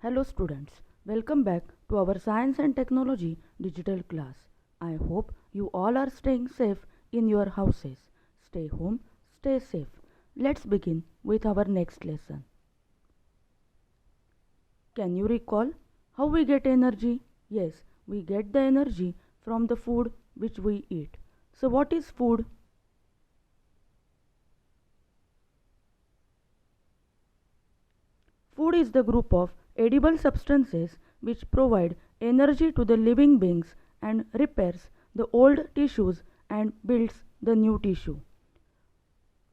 Hello students, welcome back to our Science and Technology digital class. I hope you all are staying safe in your houses. Stay home, stay safe. Let's begin with our next lesson. Can you recall how we get energy? Yes, we get the energy from the food which we eat. So what is food? Food is the group of edible substances which provide energy to the living beings and repairs the old tissues and builds the new tissue.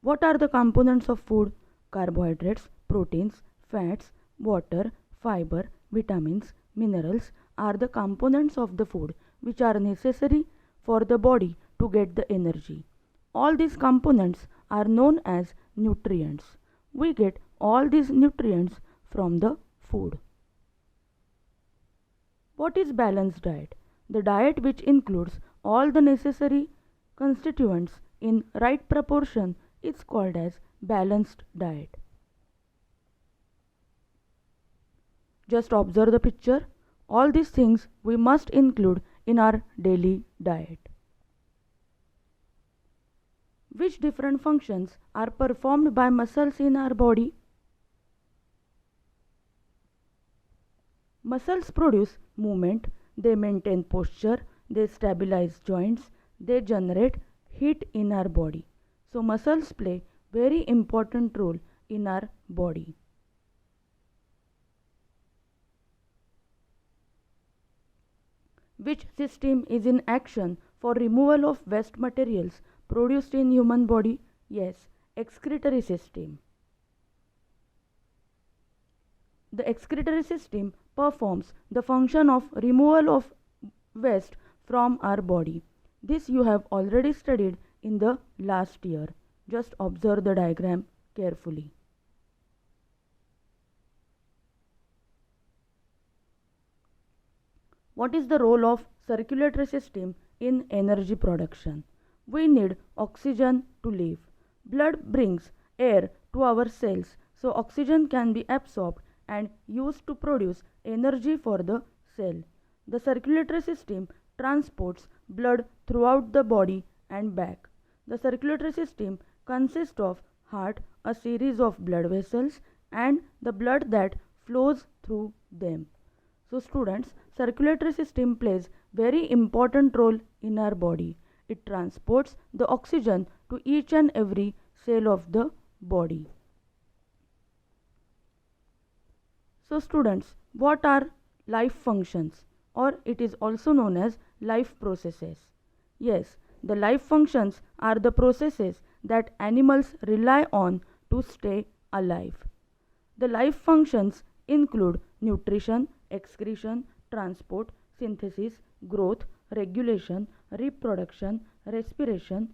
What are the components of food? Carbohydrates, proteins, fats, water, fiber, vitamins, minerals are the components of the food which are necessary for the body to get the energy. All these components are known as nutrients. We get all these nutrients from the food. What is balanced diet? The diet which includes all the necessary constituents in right proportion is called as balanced diet. Just observe the picture. All these things we must include in our daily diet. Which different functions are performed by muscles in our body? Muscles produce movement, they maintain posture, they stabilize joints, they generate heat in our body. So muscles play very important role in our body. Which system is in action for removal of waste materials produced in human body? Yes, excretory system. The excretory system performs the function of removal of waste from our body. This you have already studied in the last year. Just observe the diagram carefully. What is the role of circulatory system in energy production? We need oxygen to live. Blood brings air to our cells, so oxygen can be absorbed and used to produce energy for the cell. The circulatory system transports blood throughout the body and back. The circulatory system consists of heart, a series of blood vessels, and the blood that flows through them. So students, circulatory system plays very important role in our body. It transports the oxygen to each and every cell of the body. So students, what are life functions, or it is also known as life processes? Yes, the life functions are the processes that animals rely on to stay alive. The life functions include nutrition, excretion, transport, synthesis, growth, regulation, reproduction, respiration.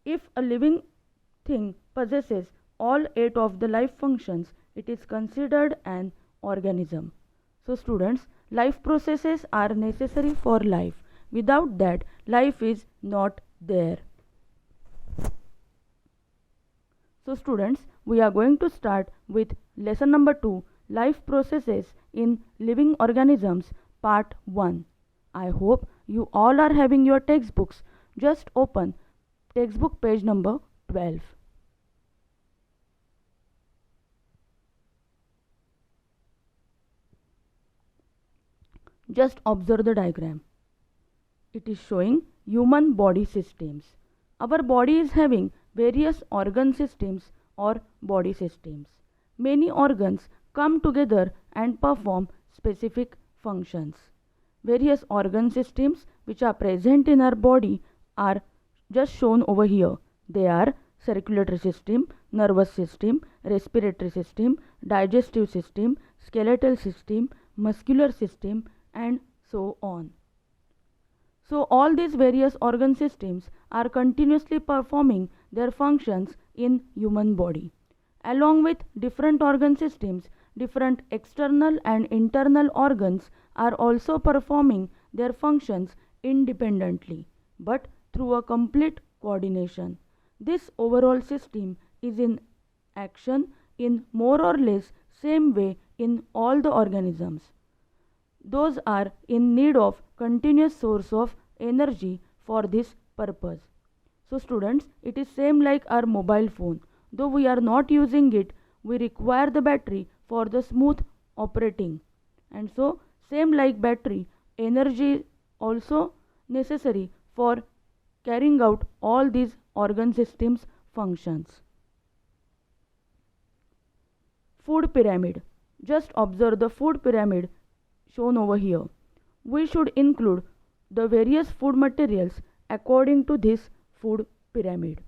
If a living thing possesses all 8 of the life functions, it is considered an organism. So students, life processes are necessary for life. Without that, life is not there. So students, we are going to start with lesson number 2, life processes in living organisms, part 1. I hope you all are having your textbooks. Just open textbook page number 12. Just observe the diagram. It is showing human body systems. Our body is having various organ systems or body systems. Many organs come together and perform specific functions. Various organ systems which are present in our body are just shown over here. They are circulatory system, nervous system, respiratory system, digestive system, skeletal system, muscular system, and so on. So all these various organ systems are continuously performing their functions in human body. Along with different organ systems, different external and internal organs are also performing their functions independently, but through a complete coordination. This overall system is in action in more or less same way in all the organisms. Those are in need of continuous source of energy for this purpose. So students, it is same like our mobile phone. Though we are not using it, we require the battery for the smooth operating. And so same like battery, energy also necessary for carrying out all these organ systems functions. Food pyramid. Just observe the food pyramid shown over here. We should include the various food materials according to this food pyramid.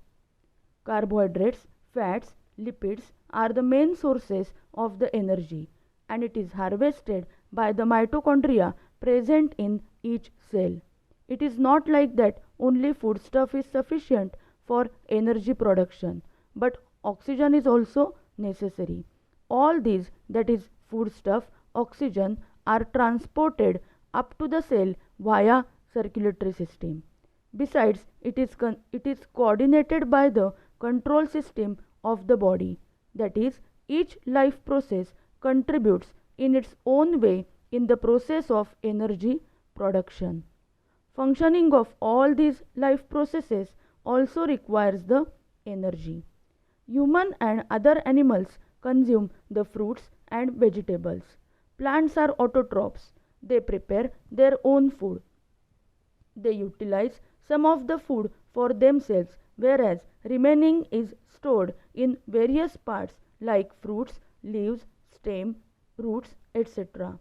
Carbohydrates, fats, lipids are the main sources of the energy, and it is harvested by the mitochondria present in each cell. It is not like that only foodstuff is sufficient for energy production, but oxygen is also necessary. All these, that is foodstuff, oxygen, are transported up to the cell via circulatory system. Besides, it is coordinated by the control system of the body. That is, each life process contributes in its own way in the process of energy production. Functioning of all these life processes also requires the energy. Human and other animals consume the fruits and vegetables. Plants are autotrophs. They prepare their own food. They utilize some of the food for themselves, whereas remaining is stored in various parts like fruits, leaves, stem, roots, etc.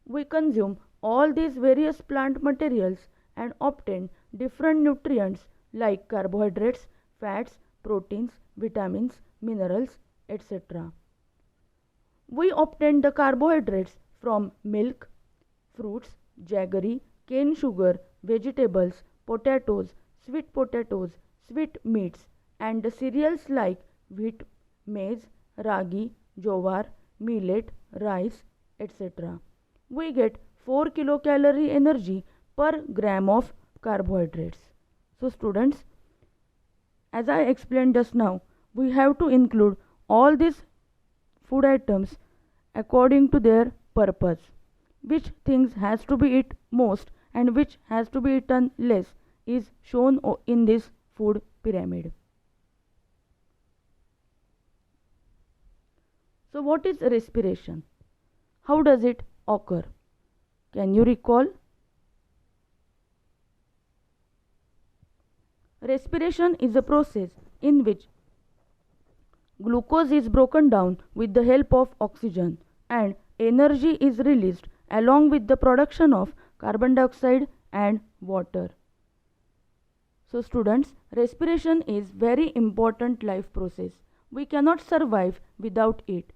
We consume all these various plant materials and obtain different nutrients like carbohydrates, fats, proteins, vitamins, minerals, etc. We obtain the carbohydrates from milk, fruits, jaggery, cane sugar, vegetables, potatoes, sweet meats, and the cereals like wheat, maize, ragi, jowar, millet, rice, etc. We get 4 kilocalorie energy per gram of carbohydrates. So students, as I explained just now, we have to include all these food items according to their purpose. Which things has to be eaten most and which has to be eaten less is shown in this food pyramid. So what is respiration? How does it occur? Can you recall? Respiration is a process in which glucose is broken down with the help of oxygen and energy is released along with the production of carbon dioxide and water. So students, respiration is very important life process. We cannot survive without it.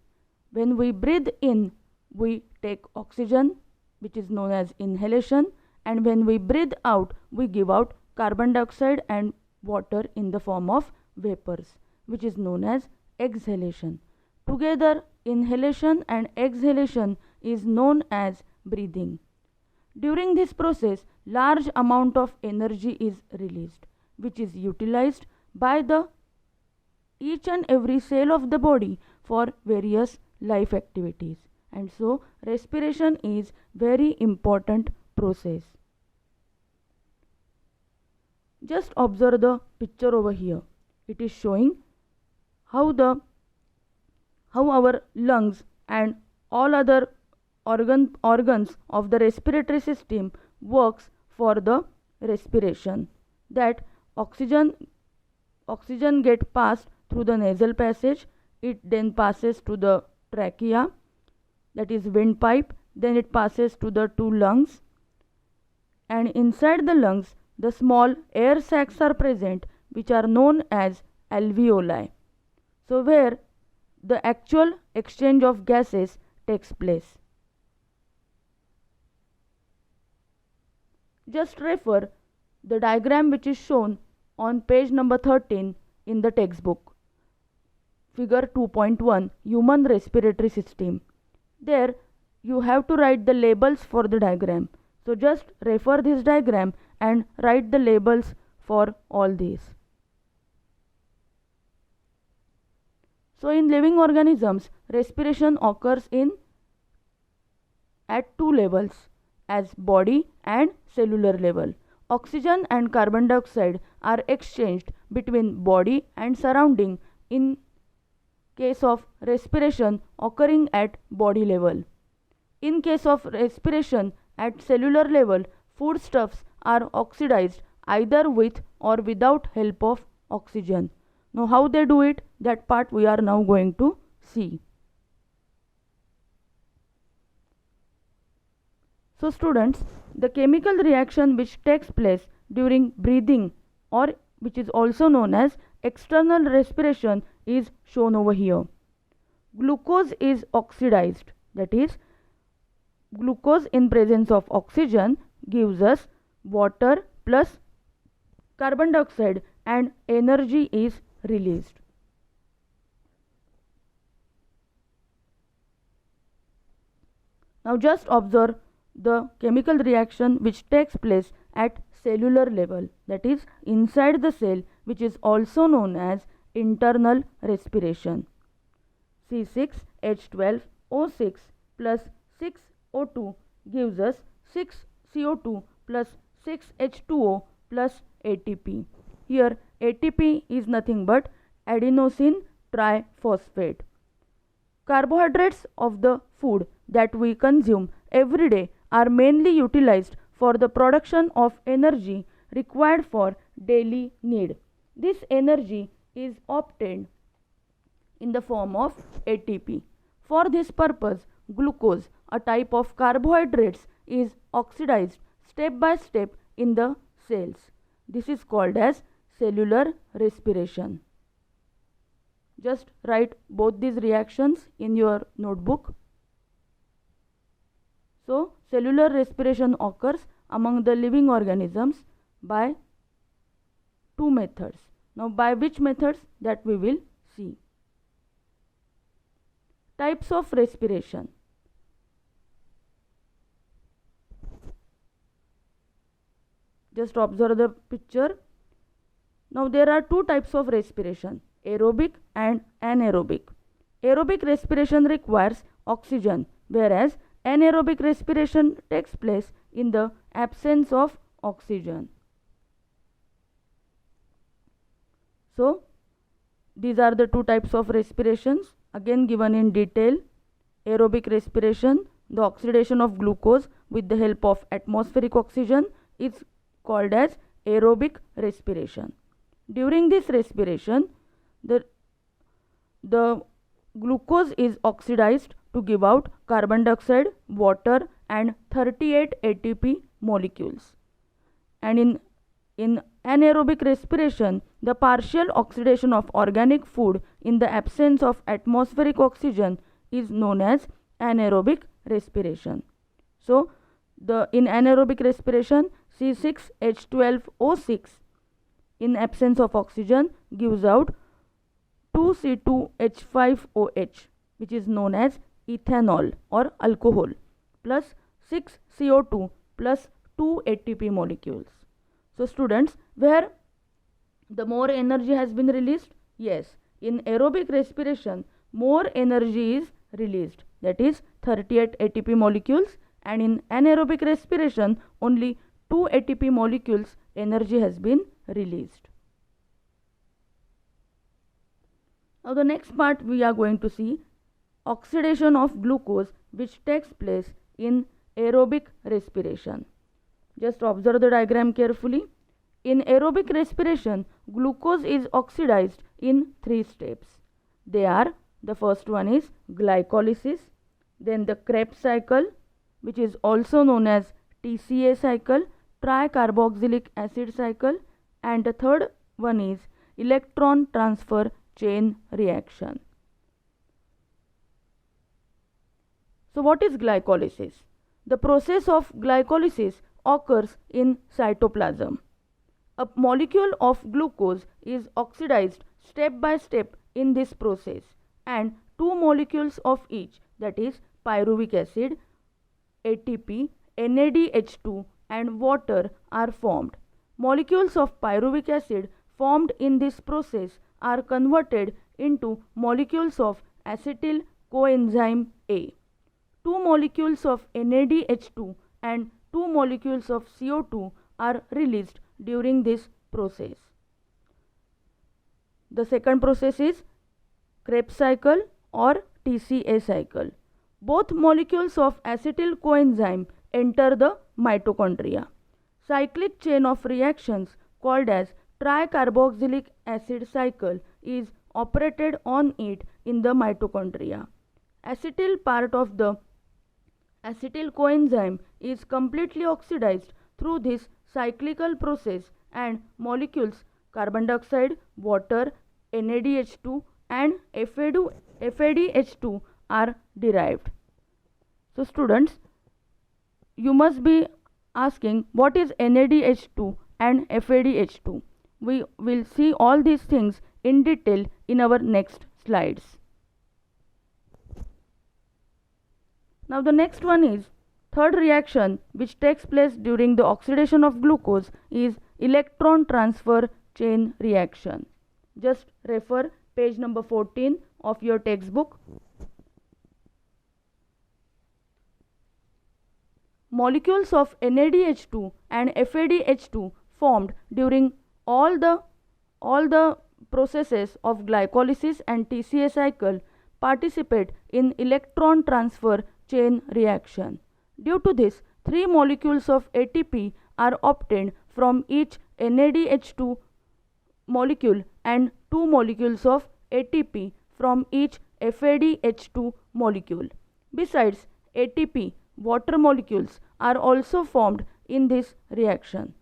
When we breathe in, we take oxygen, which is known as inhalation, and when we breathe out, we give out carbon dioxide and water in the form of vapors, which is known as exhalation. Together, inhalation and exhalation is known as breathing. During this process, large amount of energy is released, which is utilized by the each and every cell of the body for various life activities. And so, respiration is very important process. Just observe the picture over here. It is showing how our lungs and all other organs of the respiratory system works for the respiration. That oxygen get passed through the nasal passage, it then passes to the trachea, that is windpipe, then it passes to the two lungs, and inside the lungs the small air sacs are present which are known as alveoli. So where the actual exchange of gases takes place. Just refer the diagram which is shown on page number 13 in the textbook. Figure 2.1, human respiratory system. There you have to write the labels for the diagram. So just refer this diagram and write the labels for all these. So in living organisms, respiration occurs in at two levels, as body and cellular level. Oxygen and carbon dioxide are exchanged between body and surrounding in case of respiration occurring at body level. In case of respiration at cellular level, foodstuffs are oxidized either with or without help of oxygen. Now how they do it, that part we are now going to see. So students, the chemical reaction which takes place during breathing, or which is also known as external respiration, is shown over here. Glucose is oxidized, that is, glucose in presence of oxygen gives us water plus carbon dioxide and energy is released. Now just observe the chemical reaction which takes place at cellular level, that is inside the cell, which is also known as internal respiration. C6H12O6 plus 6O2 gives us 6CO2 plus 6H2O plus ATP. Here ATP is nothing but adenosine triphosphate. Carbohydrates of the food that we consume every day are mainly utilized for the production of energy required for daily need. This energy is obtained in the form of ATP. For this purpose, glucose, a type of carbohydrates, is oxidized step by step in the cells. This is called as cellular respiration. Just write both these reactions in your notebook. So, cellular respiration occurs among the living organisms by two methods. Now, by which methods, that we will see. Types of respiration. Just observe the picture. Now, there are two types of respiration, aerobic and anaerobic. Aerobic respiration requires oxygen, whereas anaerobic respiration takes place in the absence of oxygen. So, these are the two types of respirations, again given in detail. Aerobic respiration, the oxidation of glucose with the help of atmospheric oxygen, is called as aerobic respiration. During this respiration, the glucose is oxidized to give out carbon dioxide, water and 38 ATP molecules. And in anaerobic respiration, the partial oxidation of organic food in the absence of atmospheric oxygen is known as anaerobic respiration. So, in anaerobic respiration, C6H12O6 in absence of oxygen gives out 2C2H5OH, which is known as ethanol or alcohol, plus 6CO2 plus 2 ATP molecules. So students, where the more energy has been released? Yes, in aerobic respiration more energy is released, that is 38 ATP molecules, and in anaerobic respiration only 2 ATP molecules energy has been released. Now the next part we are going to see oxidation of glucose which takes place in aerobic respiration. Just observe the diagram carefully. In aerobic respiration, glucose is oxidized in 3 steps. They are, the first one is glycolysis, then the Krebs cycle, which is also known as TCA cycle, tricarboxylic acid cycle, and the third one is electron transfer chain reaction. So what is glycolysis? The process of glycolysis occurs in cytoplasm. A molecule of glucose is oxidized step by step in this process, and 2 molecules of each, that is pyruvic acid, ATP, NADH2 and water, are formed. Molecules of pyruvic acid formed in this process are converted into molecules of acetyl coenzyme A. 2 molecules of NADH2 and 2 molecules of CO2 are released during this process. The second process is Krebs cycle or TCA cycle. Both molecules of acetyl coenzyme enter the mitochondria. Cyclic chain of reactions called as tricarboxylic acid cycle is operated on it in the mitochondria. Acetyl part of the acetyl coenzyme is completely oxidized through this cyclical process and molecules carbon dioxide, water, NADH2 and FADH2 are derived. So students, you must be asking what is NADH2 and FADH2. We will see all these things in detail in our next slides. Now the next one is third reaction which takes place during the oxidation of glucose is electron transfer chain reaction. Just refer page number 14 of your textbook. Molecules of NADH2 and FADH2 formed during all the processes of glycolysis and TCA cycle participate in electron transfer chain reaction. Due to this, 3 molecules of ATP are obtained from each NADH2 molecule and 2 molecules of ATP from each FADH2 molecule. Besides ATP, water molecules are also formed in this reaction.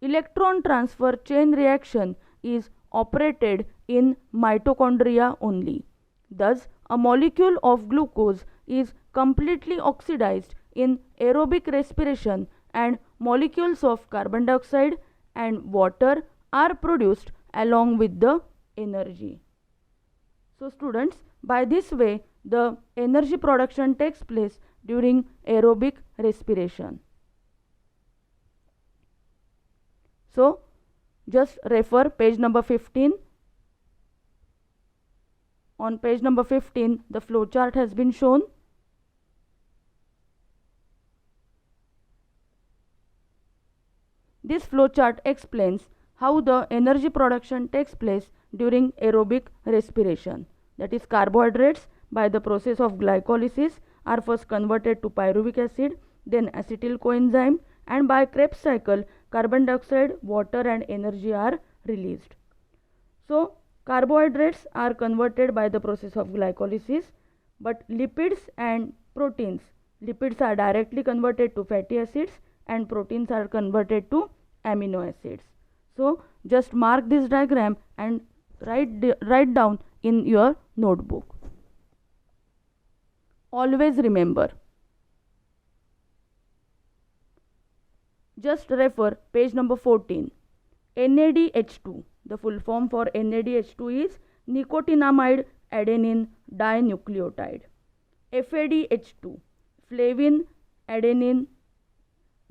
Electron transfer chain reaction is operated in mitochondria only. Thus, a molecule of glucose is completely oxidized in aerobic respiration and molecules of carbon dioxide and water are produced along with the energy. So students, by this way the energy production takes place during aerobic respiration. So just refer page number 15. On page number 15 the flow chart has been shown. This flow chart explains how the energy production takes place during aerobic respiration. That is, carbohydrates by the process of glycolysis are first converted to pyruvic acid, then acetyl coenzyme, and by Krebs cycle carbon dioxide, water and energy are released. So carbohydrates are converted by the process of glycolysis, but lipids and proteins, lipids are directly converted to fatty acids and proteins are converted to amino acids. So just mark this diagram and write down in your notebook. Always remember. Just refer page number 14. NADH2. The full form for NADH2 is nicotinamide adenine dinucleotide. FADH2, flavin adenine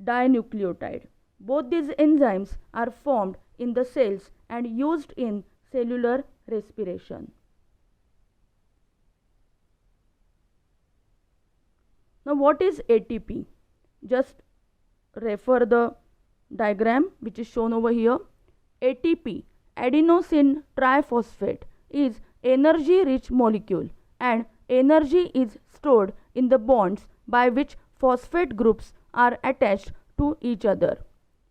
dinucleotide. Both these enzymes are formed in the cells and used in cellular respiration. Now what is ATP? Just refer the diagram which is shown over here. ATP, adenosine triphosphate, is energy rich molecule and energy is stored in the bonds by which phosphate groups are attached to each other.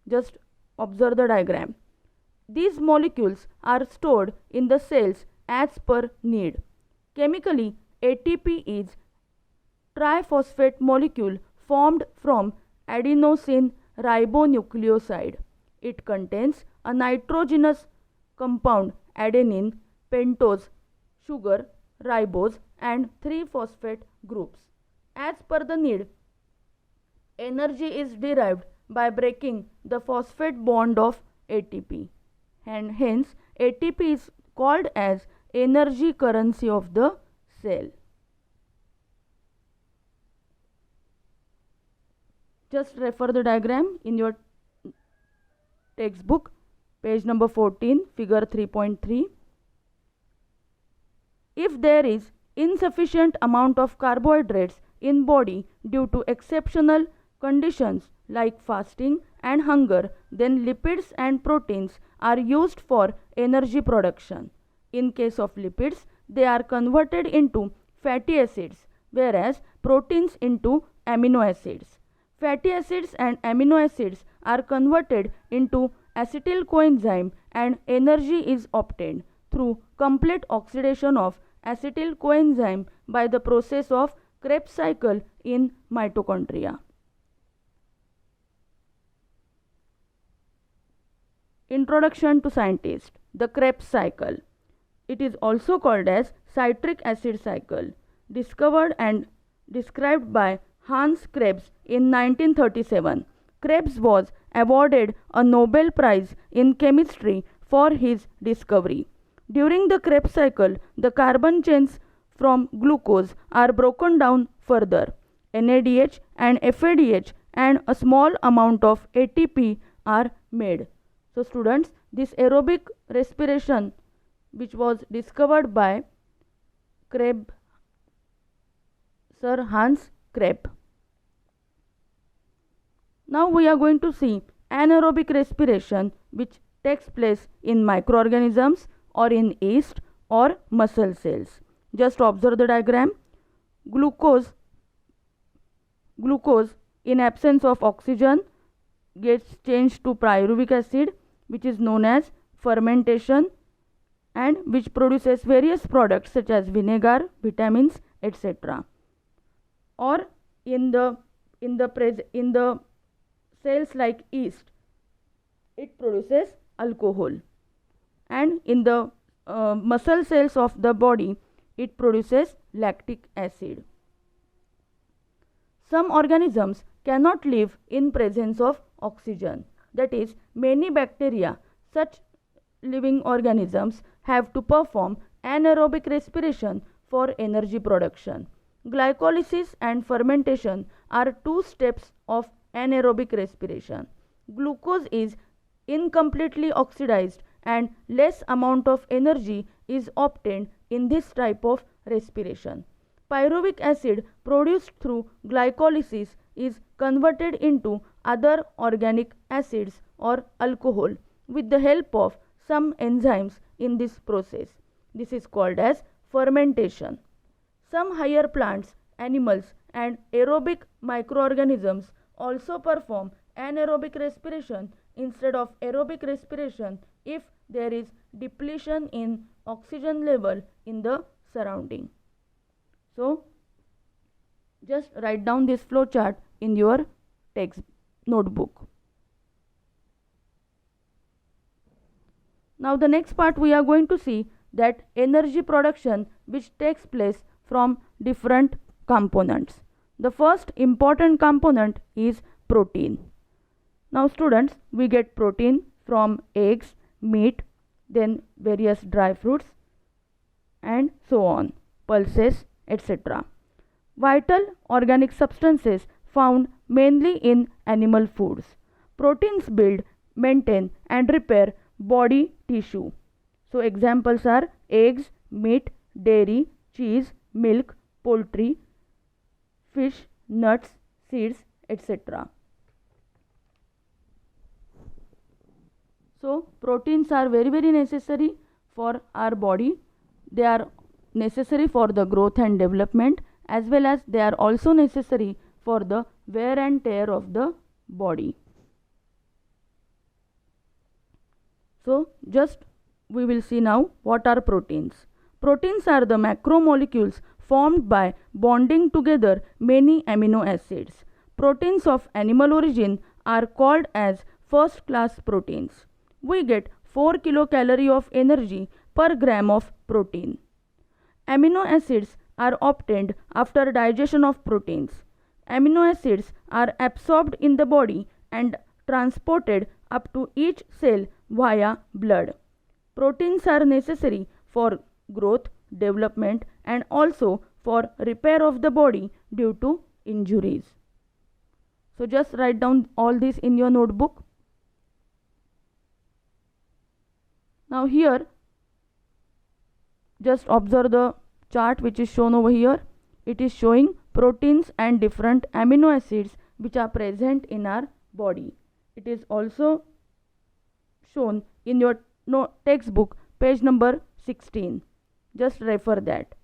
Just observe the diagram. These molecules are stored in the cells as per need. Chemically, ATP is triphosphate molecule formed from adenosine ribonucleoside. It contains a nitrogenous compound adenine, pentose, sugar, ribose and 3 phosphate groups. As per the need, energy is derived by breaking the phosphate bond of ATP, and hence ATP is called as energy currency of the cell. Just refer the diagram in your textbook, page number 14, figure 3.3. If there is insufficient amount of carbohydrates in body due to exceptional conditions like fasting and hunger, then lipids and proteins are used for energy production. In case of lipids, they are converted into fatty acids, whereas proteins into amino acids. Fatty acids and amino acids are converted into acetyl coenzyme and energy is obtained through complete oxidation of acetyl coenzyme by the process of Krebs cycle in mitochondria. Introduction to scientist. The Krebs cycle. It is also called as citric acid cycle, discovered and described by Hans Krebs in 1937. Krebs was awarded a Nobel Prize in chemistry for his discovery. During the Krebs cycle, the carbon chains from glucose are broken down further. NADH and FADH and a small amount of ATP are made. So students, this aerobic respiration which was discovered by Sir Hans Krebs. Now we are going to see anaerobic respiration which takes place in microorganisms or in yeast or muscle cells. Just observe the diagram. Glucose in absence of oxygen gets changed to pyruvic acid, which is known as fermentation, and which produces various products such as vinegar, vitamins, etc. Or in the cells like yeast, it produces alcohol, and in the muscle cells of the body, it produces lactic acid. Some organisms cannot live in presence of oxygen. That is, many bacteria, such living organisms, have to perform anaerobic respiration for energy production. Glycolysis and fermentation are two steps of anaerobic respiration. Glucose is incompletely oxidized and less amount of energy is obtained in this type of respiration. Pyruvic acid produced through glycolysis is converted into other organic acids or alcohol with the help of some enzymes in this process. This is called as fermentation. Some higher plants, animals, and aerobic microorganisms also perform anaerobic respiration instead of aerobic respiration if there is depletion in oxygen level in the surrounding. So, just write down this flow chart in your text notebook. Now the next part we are going to see that energy production which takes place from different components. The first important component is protein. Now students, we get protein from eggs, meat, then various dry fruits and so on, pulses, etc. Vital organic substances found mainly in animal foods. Proteins build, maintain and repair body tissue. So examples are eggs, meat, dairy, cheese, milk, poultry, fish, nuts, seeds, etc. So proteins are very necessary for our body. They are necessary for the growth and development, as well as they are also necessary for the wear and tear of the body. So just we will see now what are proteins. Proteins are the macromolecules formed by bonding together many amino acids. Proteins of animal origin are called as first class proteins. We get 4 kilocalorie of energy per gram of protein. Amino acids are obtained after digestion of proteins. Amino acids are absorbed in the body and transported up to each cell via blood. Proteins are necessary for growth, development and also for repair of the body due to injuries. So just write down all this in your notebook. Now here, just observe the chart which is shown over here. It is showing proteins and different amino acids which are present in our body. It is also shown in your textbook, page number 16. Just refer that.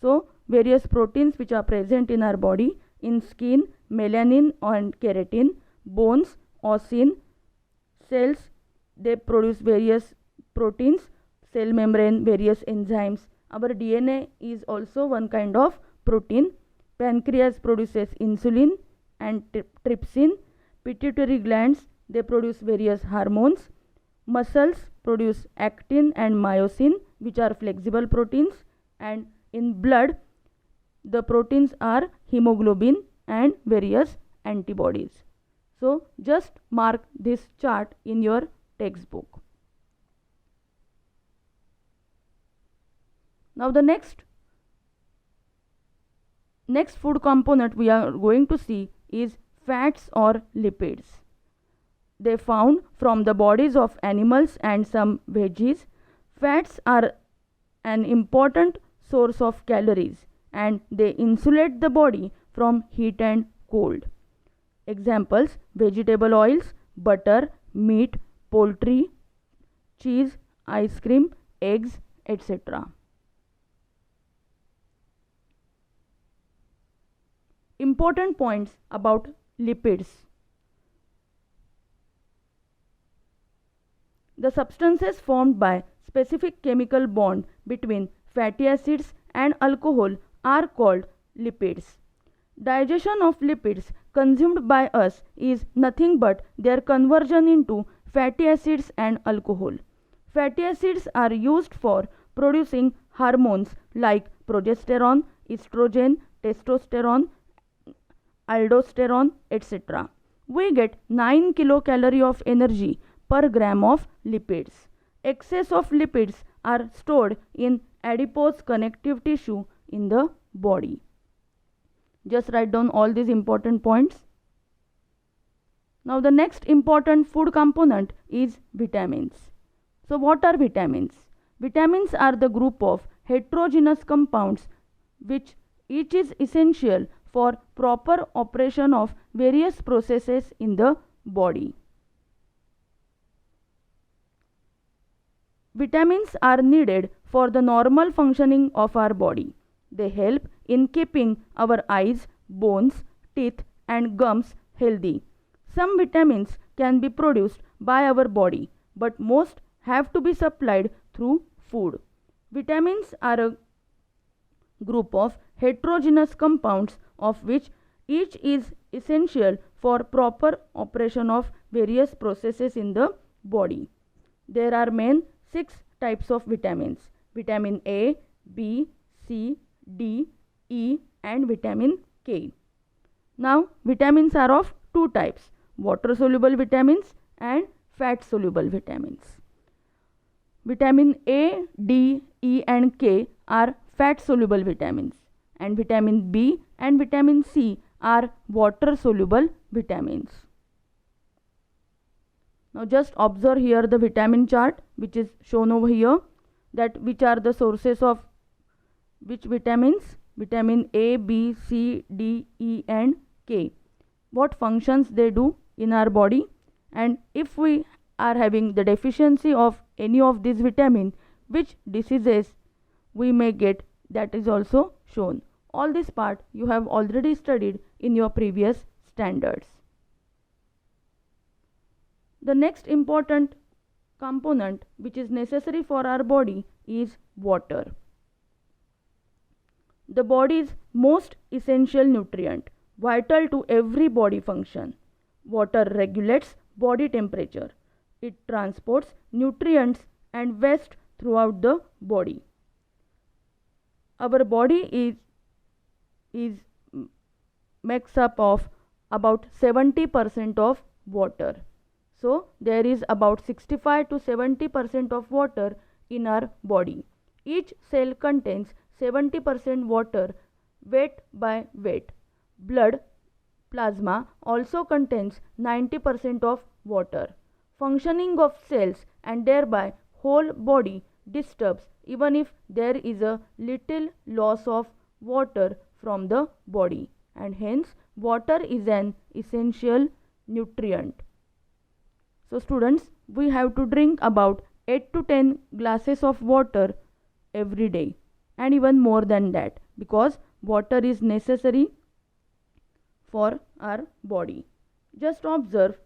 So, various proteins which are present in our body: in skin, melanin and keratin; bones, ossin; cells, they produce various proteins; cell membrane, various enzymes. Our DNA is also one kind of protein. Pancreas produces insulin and trypsin. Pituitary glands, they produce various hormones. Muscles produce actin and myosin, which are flexible proteins. And in blood, the proteins are hemoglobin and various antibodies. So just mark this chart in your textbook. Now the next food component we are going to see is fats or lipids. They found from the bodies of animals and some veggies. Fats are an important source of calories and they insulate the body from heat and cold. Examples: vegetable oils, butter, meat, poultry, cheese, ice cream, eggs, etc. Important points about lipids. The substances formed by specific chemical bond between fatty acids and alcohol are called lipids. Digestion of lipids consumed by us is nothing but their conversion into fatty acids and alcohol. Fatty acids are used for producing hormones like progesterone, estrogen, testosterone, aldosterone, etc. We get 9 kilocalorie of energy per gram of lipids. Excess of lipids are stored in adipose connective tissue in the body. Just write down all these important points. Now the next important food component is vitamins. So what are vitamins? Vitamins are the group of heterogeneous compounds which each is essential for proper operation of various processes in the body. Vitamins are needed for the normal functioning of our body. They help in keeping our eyes, bones, teeth and gums healthy. Some vitamins can be produced by our body, but most have to be supplied through food. Vitamins are a group of heterogeneous compounds of which each is essential for proper operation of various processes in the body. There are main 6 types of vitamins: vitamin A, B, C, D, E and vitamin K. Now vitamins are of 2 types: water soluble vitamins and fat soluble vitamins. Vitamin A, D, E and K are fat soluble vitamins and vitamin B and vitamin C are water soluble vitamins. Now just observe here the vitamin chart which is shown over here, that which are the sources of which vitamins: vitamin A, B, C, D, E and K. What functions they do in our body, and if we are having the deficiency of any of these vitamins, which diseases we may get, that is also shown. All this part you have already studied in your previous standards. The next important component which is necessary for our body is water. The body's most essential nutrient, vital to every body function. Water regulates body temperature. It transports nutrients and waste throughout the body. Our body makes up of about 70% of water. So there is about 65 to 70% of water in our body. Each cell contains 70% water weight by weight. Blood plasma also contains 90% of water. Functioning of cells and thereby whole body disturbs even if there is a little loss of water from the body, and hence water is an essential nutrient. So students, we have to drink about 8 to 10 glasses of water every day, and even more than that, because water is necessary for our body. Just observe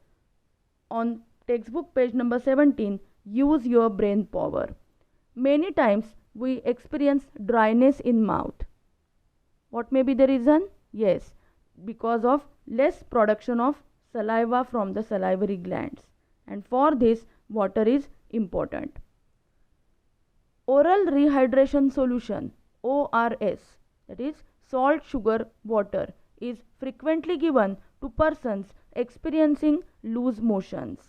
on textbook page number 17, use your brain power. Many times we experience dryness in mouth. What may be the reason? Yes, because of less production of saliva from the salivary glands, and for this water is important. Oral rehydration solution, ORS, that is salt, sugar, water, is frequently given to persons experiencing loose motions.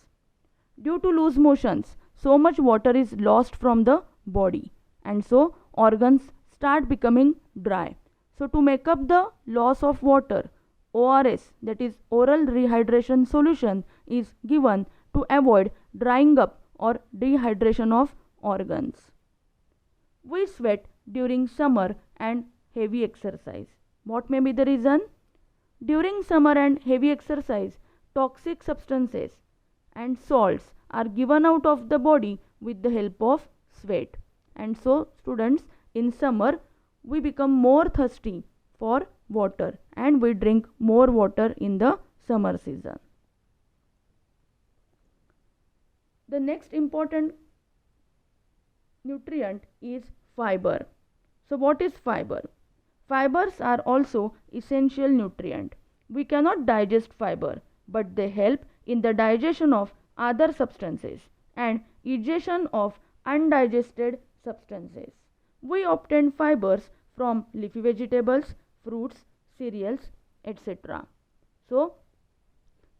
Due to loose motions, so much water is lost from the body, and so organs start becoming dry. So to make up the loss of water, ORS, that is oral rehydration solution, is given to avoid drying up or dehydration of organs. We sweat during summer and heavy exercise. What may be the reason? During summer and heavy exercise, toxic substances and salts are given out of the body with the help of sweat. And so students, in summer we become more thirsty for water, and we drink more water in the summer season. The next important nutrient is fiber. So what is fiber? Fibers are also essential nutrient. We cannot digest fiber, but they help in the digestion of other substances and digestion of undigested substances. We obtain fibers from leafy vegetables, fruits, cereals, etc. So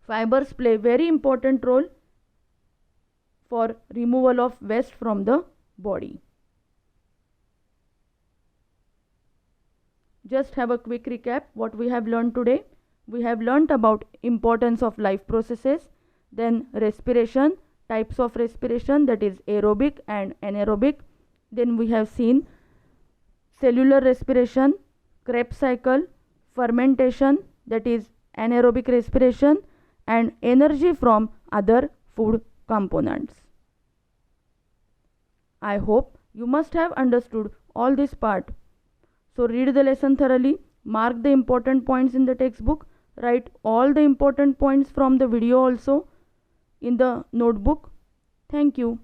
fibers play very important role for removal of waste from the body. Just have a quick recap what we have learned today. We have learnt about importance of life processes, then respiration, types of respiration, that is aerobic and anaerobic. Then we have seen cellular respiration, Krebs cycle, fermentation, that is anaerobic respiration, and energy from other food components. I hope you must have understood all this part. So read the lesson thoroughly, mark the important points in the textbook, write all the important points from the video also in the notebook. Thank you.